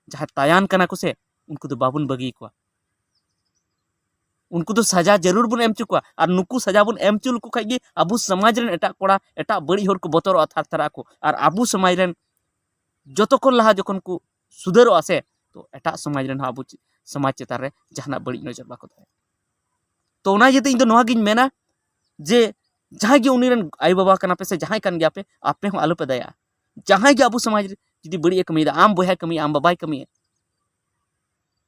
जहाँ तायान कना को से उनको तो बाबुन बगी को उनको तो सजा जरूर बन एम चुका और नुकु सजा बन एम चुल को खाई अबू समाज रेन एटा कोड़ा एटा बड़ी होर को बतरो थार थारा को और अबू समाज रेन जतो को लहा जखन को सुधरो आसे तो एटा समाज रेन अबू समाज चेतान रे जहाना बड़ी नजर बाको थाय तो ओना जेते इन दो नोहा गिन मेना जे जहाँ गे उनी रेन आई बाबा कना पे से जहाँ कन गया पे आपे हो आलो पे दया जहाँ गे अबू समाज रे जुदी बड़ी कमी आम बया कमी आम बाबाई कमी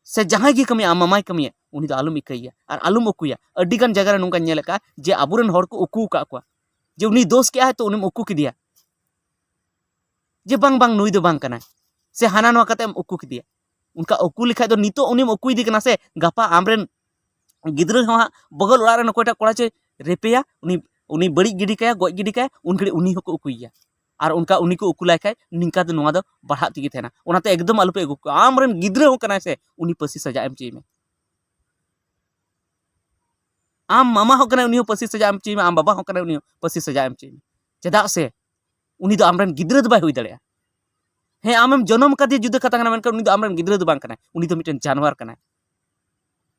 से जहाँ गे कमी आम मामाई कमी उनी दो आलुम इकैया और आलुम उकुया अड्डी गान जगह रे नुंका नेल का जे अबुरन हर को उकू का को जे उनी दोष के है तो उनी उकू किदिया जे बांग बांग नुई दो बांग कना से हाना नवा कते उकू किदिया उनका उकू लिखा तो नितो उनी उकू इदी कना से गापा आमरेन गिद्र हाँ बगल ओड़ा रे कोटा कोड़ा चे रेपेया उनी बड़ी गिडी काया गoj गिडी काया उन घड़ी उनी होको उकुइया और उनका उनी को उकुलाय खाय निंका दो नवा दो बढ़ा तिगी थेना ओनाते एकदम आलुपे अगु आमरेन गिद्र हो कना से उनी पसी सजा एम ची में आम मामा हो कना उनी पसी सजा एम ची में आम बाबा हो कना उनी पसी सजा एम ची में चेदा से उनी दो आमरेन गिद्र दो बाय हुई दड़या हे आमेम जन्म कादे जुदा कथा कना मेनका उनी दो आमरेन गिद्र दो बांग कना उनी दो मिटन जानवर कना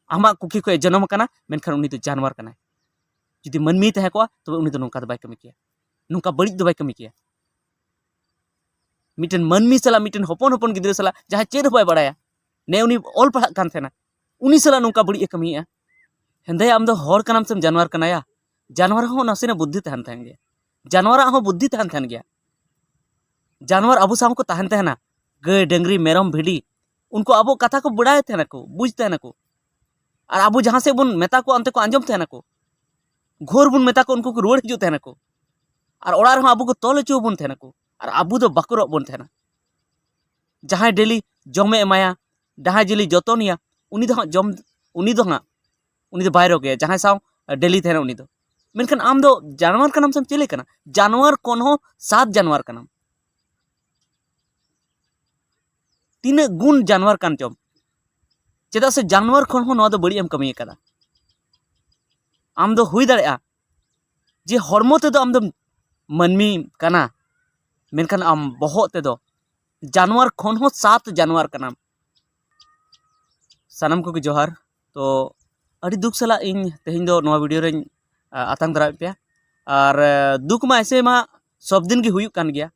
आमा कुकी को जन्म कना मेनखान उनी दो जानवर कना जुदी मनमी तहे को तो उनी दो नोंका दो बाय कमी किया नोंका बड़ी दो बाय कमी किया मिटन मनमी सला मिटन हपन हपन गिद्र सला जहाँ चेद बाय बड़ाया ने उनी ऑल पढ़ा कान थेना उनी सला नोंका बड़ी कमीया हेंदे आम दो हर कनाम सेम जानवर कनाया जानवर हो नसेना बुद्धि तहन तहन गया जानवर हो बुद्धि तहन तहन गया जानवर अबू साम को तहन तहना गाय डंगरी मेरम भिडी उनको अबो कथा को बुड़ाए थे को बुझते को और अबू जहाँ से बुन मेता को अंते को आंजम थे को घोर बुन मेता को उनको को रुआड़ हिजु थे को और ओड़ा रहा अबू को तोल चो बुन थे को और अबू दो बाको बुन थे जहाँ डेली जमे एमाया जहाँ जेली जतनिया उनी दो जम उनी दो हाँ उनी दो बाय रोगे जहाँ साव डेली थे उनी दो मेनखान आम दो जानवर का नाम से चले कना जानवर कौन हो 7 जानवर का नाम तीन गुण जानवर कान चम चेदा से जानवर खन हो नवा दो बड़ी एम कमी कदा आम दो हुई दाड़ेया जे हरमो ते दो आम दो मनमी कना मेनखान आम बहत ते दो जानवर खन हो 7 जानवर का नाम सानम को जोहार तो अड़ी दुख सला इन तेहिं दो नवा वीडियो रे आतंग दरा पे और दुख मा ऐसे मा सब दिन की हुई कान गया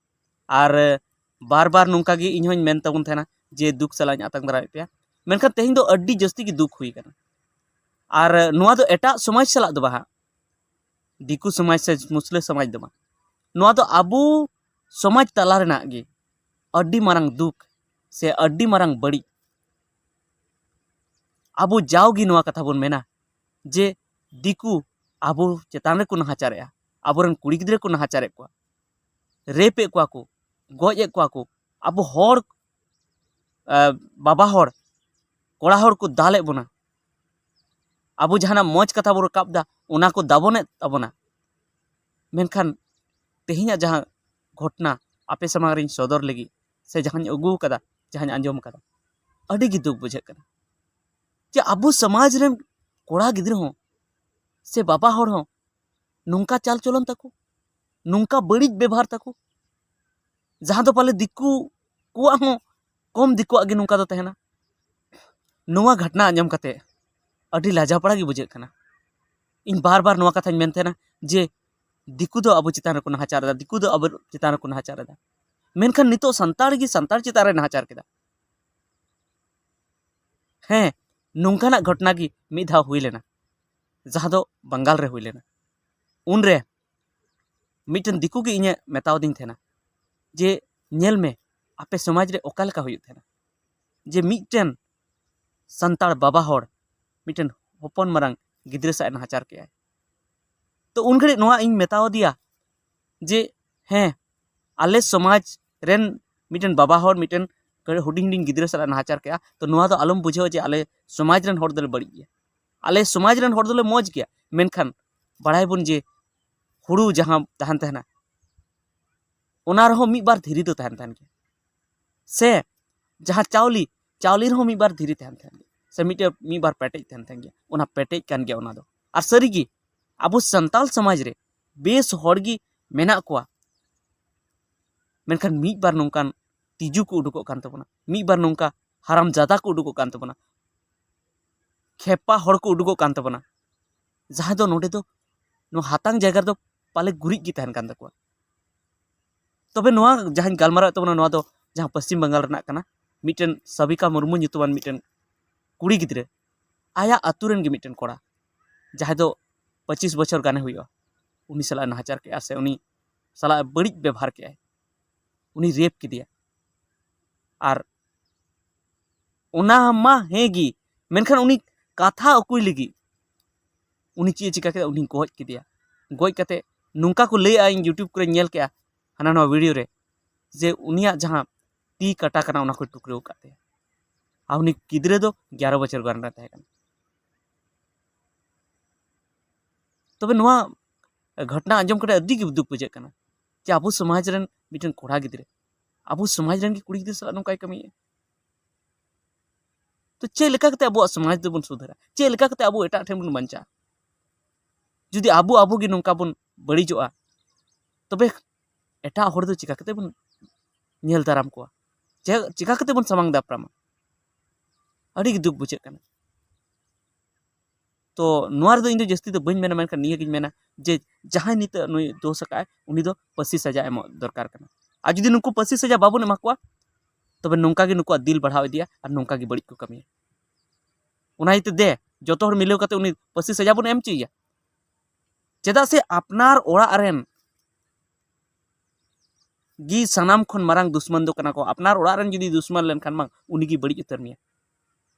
और बार बार नोंका गी इन होኝ मेन तबुन थेना जे दुख सला आतंग दरा पे मेनखान तेहिं दो अड्डी जस्ती की दुख हुई कना और नवा दो एटा समाज सला दो बाहा दिकु समाज से मुस्लिम समाज दो नवा दो आबू समाज तला रेना गे अड्डी मारंग दुख से अड्डी मारंग बड़ी आबू जाओगी नवा कथा बोन मेना जे दिकु आबू चेतान रे को नहाचारेया आबोरन कुड़ी गिद्रे को नहाचारे को रेपे को गजे को आबू हर बाबा हर कोड़ा हर को दाले बोना आबू जहाना मौज कथा बो रकाबदा ओना को दाबोने ताबोना मेनखान तेहिया जहाँ घटना आपे समाज रे सदर लगी से जहाँ अगू कदा जहाँ आंजम कदा अड़ी गी दुख बुझे कना जे आबू समाज रे कोड़ा गिद्रे हो से बाबा हर हो नुंका चाल चलन तको नुंका बड़ी व्यवहार तको जहाँ तो पाले दिकु कुआ हो कम दिकुआ गे नुंका दो तहना नोवा घटना आंजम कते अड़ी लाजापड़ा गी बुझे कना इन बार बार नोवा कथा मेन थेना जे दिकु दो आबू चितान को नहाचार दा दिकु दो आबू चितान को नहाचार दा मेनखान नितो संताड़ गी संताड़ चितान रे नहाचार केदा हैं नोंकाना घटना की मिद धाव हुई लेना जहाँ दो बंगाल रे हुई लेना उन रे मिटन दिकु की इने मेताव दिन थेना जे नेल में आपे समाज रे ओका लेका हुई थेना जे मिटन संताड़ बाबा हर मिटन हपन मारंग गिद्रे सा नहाचार के तो उन घड़ी नोआ इन मेताव दिया जे हैं आले समाज रेन मिटन बाबा हर मिटन हुडिंग डिंग गिद्रे सा नहाचार के तो नोआ दो आलम बुझाओ जे आले समाज रेन हर दले बड़ी गया आले समाज रेन हर दले मौज गया मेनखान बड़ाई बुन जे हुड़ू जहाँ तहन तहना ओना रहो मी बार धीरी तो तहन तहन गया से जहाँ चावली चावली रहो मी बार धीरी तहन तहन गया से मिटे मी बार पेटेज तहन तहन गया ओना पेटेज कान गया ओना दो और सरीगी आबू संताल समाज रे बेस हड़गी मेना कोआ मेनखान मी बार नोंकान तिजू को उडुको कान तबोना मी बार नोंका haram jada ko udugok kan tabona खेपा हर को उडुगो कान तबना जहाँ दो नोडे दो नो हातांग जगह दो पाले गुरिज की तहन कान तकवा तबे नोआ जहाँ गालमारा तबना नोआ दो जहाँ पश्चिम बंगाल रना कना mitten Sabika Murmu nyutuman mitten कुड़ी गिद्रे आया अतुरेन गे मिटन कोड़ा जहाँ दो 25 बछर गाने हुई उनी सला नाचार के से उनी सला बड़ी व्यवहार के उनी रेप की दिया और उना मा हेगी मेनखान उनी कथा अकुई लगी उनी चे चिका के उनी गज के दिया गज कते नुंका को लैया इन यूट्यूब को नेल के हाना नवा वीडियो रे जे उनिया जहाँ ती कटा कना उना को टुकरे काते आ उनी गिद्रे दो 11 बछर गान रहता है तबे नवा घटना आंजम कटे अद्दी के दुख बुझे कना जे आबो समाज रन मिटन कोड़ा गिद्रे आबो समाज रन की कुड़ी गिद्रे सला नोकाय कमी तो चे लेका कते आबो समाज दो बन सुधरा चे लेका कते आबो एटा ठेन बन बंचा जुदी आबो आबो गे नोंका बन बड़ीजोआ तबे एटा हर दो चिका कते बन नेल दाराम को चिका कते बन सामांग दापरामा अड़ी दुख बुझे कना तो नोआर दो इन जस्ती तो बन मेना मेनका निया गिन मेना जे जहां नित नुई दोष का उनी दो पसी सजा एम दरकार कना आ जुदी नुको पसी सजा बाबू एमा कोआ तबे नोंका गे नुको दिल बढ़ाव दिया और नोंका गे बड़ी को कमी उना हिते दे जतो हर मिलेव कते उनी पसी सजा बन एम चइया चेदा से अपनार ओड़ा रेन गी सनाम खन मारांग दुश्मन दो कना को अपनार ओड़ा रेन जुदी दुश्मन लेन खान मा उनी गी बड़ी उतर मिया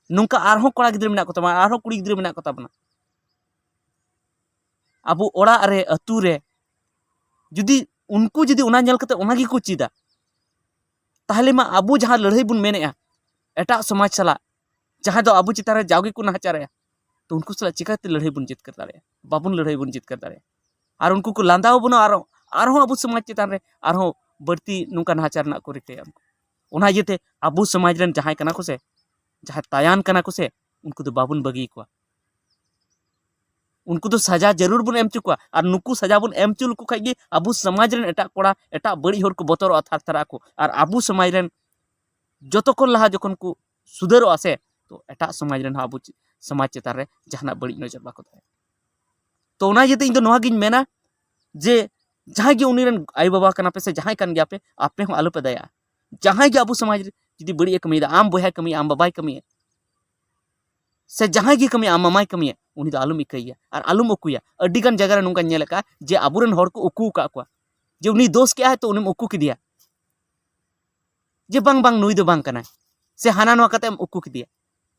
नोंका आरहों कोड़ा गिद्रे मेना को तमा आरहों कुड़ी गिद्रे मेना को तबना अबो ओड़ा रे अतु रे जुदी उनको जुदी उना नेल कते उना गी को चिदा ताहले मा आबू जहाँ लड़ाई बुन मेने एटा समाज सला जहाँ दो आबू चितान रे जावगे को नाचारे तो उनको सला चिकाते लड़ाई बुन जित कर दाड़े बाबुन लड़ाई बुन जित कर दाड़े और उनको को लांदाव बुनो आरो आबू समाज चितान रे आरो बढ़ती नुका नाचार ना को रिके उना येते आबू समाज रन जहाँ कना को से जहाँ तायान कना को से उनको तो बाबुन बगी को उनको तो सजा जरूर बुन एम चुका और नुकु सजा बुन एम चुल को खाई आबू समाज रन एटा कोड़ा एटा बड़ी होर को बतर थार थारा को और आबू समाज रन जतो को लहा जखन को सुधर आसे तो एटा समाज रन आबू समाज चेतान रे जहाना बड़ी नजर बाको थाय तो उना जेते इन दो नोहा गिन मेना जे जहाँ गे उनी रन आई बाबा कना पे से जहाँ कान गया पे आपे हो आलो पे दया जहाँ गे आबू समाज जुदी बड़ी कमी आम बोया कमी आम बाबाई कमी से जहाँ गे कमी आम मामाई कमी उनी दो आलुम इकैया और आलुम उकुया अड्डीगान जगह रे नोंका नेल का जे आबुरन हर को उकू का को जे उनी दोष के है तो उनी उकू किदिया जे बांग बांग नुई दो बांग कना से हाना नोआ कते उकू किदिया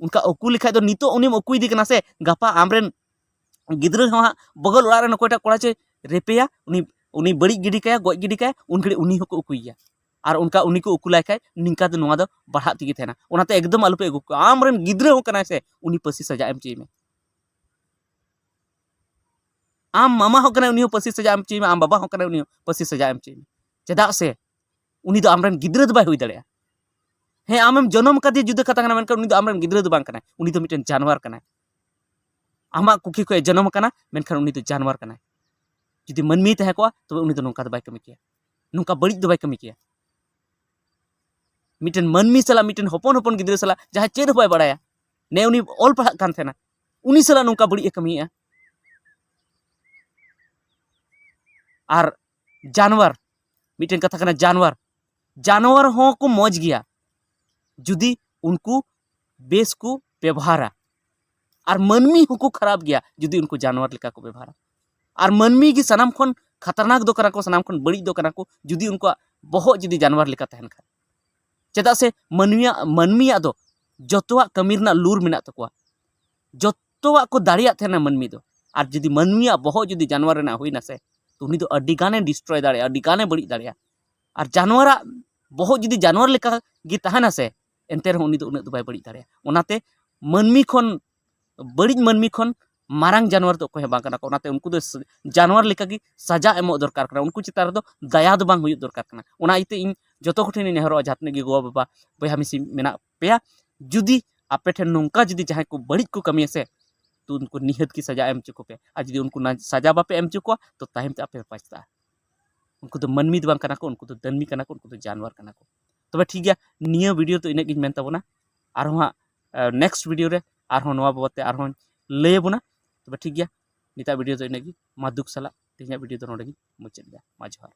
उनका उकू लिखा दो नितो उनी उकू इदी कना से गापा आमरेन गिद्रा हो बगल ओड़ा रे कोटा कोड़ा चे रेपेया उनी उनी बड़ी गिडी का गoj गिडी का उन घड़ी उनी होको उकुइया और उनका उनी को उकू लायखाय निंका दो नोआ दो बढ़ा तिगी थेना ओनाते एकदम आलुपे अगु आमरेन गिद्रा हो कना से उनी पसी सजा एम ची में आम मामा हो कना उनी हो पसी सजा एम ची में आम बाबा हो कना उनी हो पसी सजा एम ची में चेदा से उनी दो आमरेन गिद्रा दो बाय हुई दड़या हे आमेम जन्म कदे जुदा कथा कना मेनका उनी दो आमरेन गिद्रा दो बांग कना उनी दो मिटन जानवर कना आमा कुकी को जन्म कना मेनखान उनी दो जानवर कना जुदी मनमी तहे को तो उनी दो नोंका दो बाय कमी किया नोंका बड़ी दो बाय कमी किया मिटन मनमी सला मिटन हपन हपन गिद्रा सला जहाँ चेद बाय बड़ाया ने उनी ऑल पढ़ा कान थेना उनी सला नोंका बड़ी कमीया और जानवर मिटन कथा कना जानवर जानवर हो को मौज गया जुदी उनको बेस को व्यवहारा और मनमी हो खराब गया जुदी उनको जानवर लेका को व्यवहारा और मनमी की सनाम खन खतरनाक दो कना को सनाम खन बड़ी दो कना को जुदी उनको बहुत जुदी जानवर लेका तहन खा चेदा से मनमिया दो जतवा कमी रना लूर मेना तकवा जतवा को दाड़िया थेना मनमी दो और जुदी मनमिया बहुत जुदी जानवर रना हुई ना से तो उनी दो अड्डी गाने डिस्ट्रॉय दाड़िया अड्डी गाने बड़ी दाड़िया और जानवरा बहुत जुदी जानवर लेका गी तहना से एनते रहो उनी दो उन दो बाय बड़ी दाड़िया ओनाते मनमी खन बड़ी मनमी खन मारांग जानवर तो कोई बांग को ओनाते उनको दो जानवर लेका की सजा एमो दरकार कना उनको चितार दो दया दो बांग हुई दरकार कना ओना इते इन जतो कोठे नेहरो जातने गी गो बाबा बया मिसी मेना पेया जुदी आपे ठेन नोंका जुदी जहां को बड़ी को कमी से तो उनको निहत की सजा एम चुको पे और जुदी उनको ना सजा बापे एम चुको तो ताहिम ते आपे पछता उनको तो मनमी दो बांग कना को उनको तो दनमी कना को उनको तो जानवर कना को तबे ठीक गया निया वीडियो तो इने गिन मेन ताबोना आरहों हाँ नेक्स्ट वीडियो रे आरहों नवा बाबते आरहों लय बुना तबे ठीक गया निता वीडियो तो इनेगी मा दुख साला तेजा वीडियो तो नोडे मुचाद गया मा जोहार।